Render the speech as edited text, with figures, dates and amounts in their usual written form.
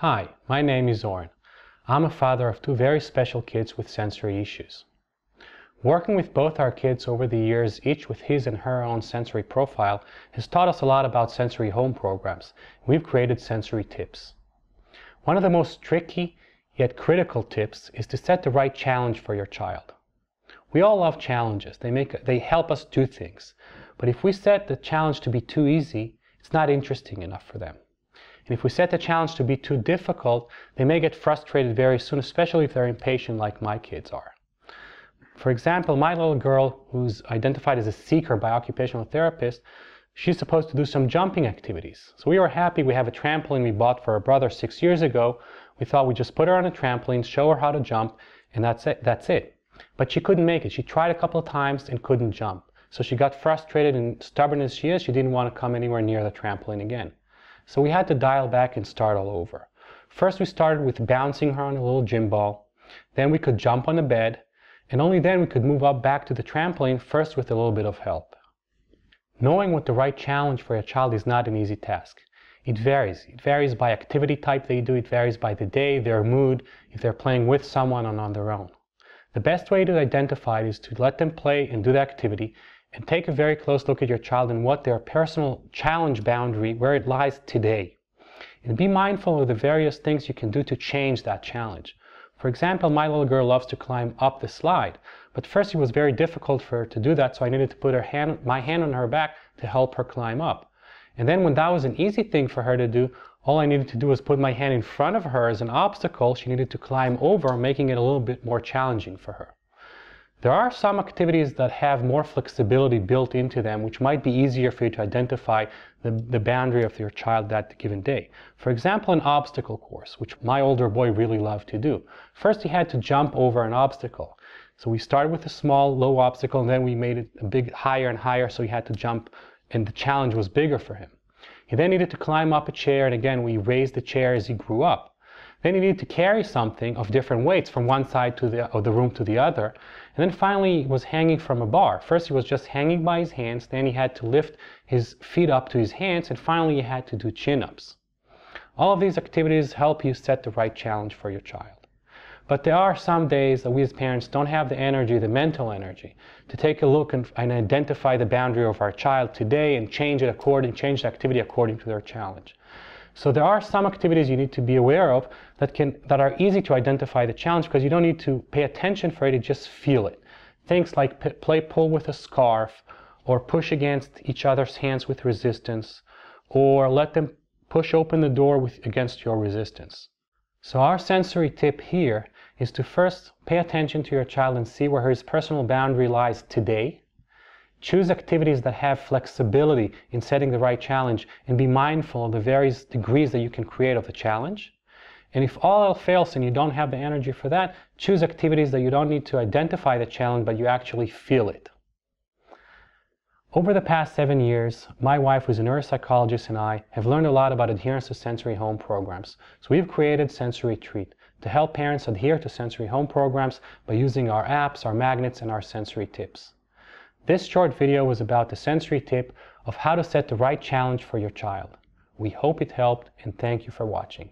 Hi, my name is Oren. I'm a father of two very special kids with sensory issues. Working with both our kids over the years, each with his and her own sensory profile, has taught us a lot about sensory home programs. We've created sensory tips. One of the most tricky yet critical tips is to set the right challenge for your child. We all love challenges. They help us do things. But if we set the challenge to be too easy, it's not interesting enough for them. And if we set the challenge to be too difficult, they may get frustrated very soon, especially if they're impatient like my kids are. For example, my little girl, who's identified as a seeker by occupational therapist, she's supposed to do some jumping activities. So we were happy. We have a trampoline we bought for her brother 6 years ago. We thought we'd just put her on a trampoline, show her how to jump, and that's it. But she couldn't make it. She tried a couple of times and couldn't jump. So she got frustrated, and stubborn as she is, she didn't want to come anywhere near the trampoline again. So we had to dial back and start all over. First we started with bouncing her on a little gym ball. Then we could jump on the bed. And only then we could move up back to the trampoline, first with a little bit of help. Knowing what the right challenge for a child is not an easy task. It varies. It varies by activity type they do. It varies by the day, their mood, if they're playing with someone or on their own. The best way to identify it is to let them play and do the activity, and take a very close look at your child and what their personal challenge boundary, where it lies today. And be mindful of the various things you can do to change that challenge. For example, my little girl loves to climb up the slide, but first it was very difficult for her to do that, so I needed to put my hand on her back to help her climb up. And then when that was an easy thing for her to do, all I needed to do was put my hand in front of her as an obstacle she needed to climb over, making it a little bit more challenging for her. There are some activities that have more flexibility built into them, which might be easier for you to identify the boundary of your child that given day. For example, an obstacle course, which my older boy really loved to do. First, he had to jump over an obstacle. So we started with a small, low obstacle, and then we made it a big higher and higher, so he had to jump, and the challenge was bigger for him. He then needed to climb up a chair, and again, we raised the chair as he grew up. Then he needed to carry something of different weights from one side of the room to the other. And then finally he was hanging from a bar. First he was just hanging by his hands, then he had to lift his feet up to his hands, and finally he had to do chin-ups. All of these activities help you set the right challenge for your child. But there are some days that we as parents don't have the energy, the mental energy, to take a look and identify the boundary of our child today and change the activity according to their challenge. So there are some activities you need to be aware of that are easy to identify the challenge, because you don't need to pay attention for it, you just feel it. Things like play pull with a scarf, or push against each other's hands with resistance, or let them push open the door against your resistance. So our sensory tip here is to first pay attention to your child and see where his personal boundary lies today. Choose activities that have flexibility in setting the right challenge, and be mindful of the various degrees that you can create of the challenge. And if all else fails and you don't have the energy for that, choose activities that you don't need to identify the challenge, but you actually feel it. Over the past 7 years, my wife, who's a neuropsychologist, and I have learned a lot about adherence to sensory home programs. So we've created SensoryTreat to help parents adhere to sensory home programs by using our apps, our magnets, and our sensory tips. This short video was about the sensory tip of how to set the right challenge for your child. We hope it helped, and thank you for watching.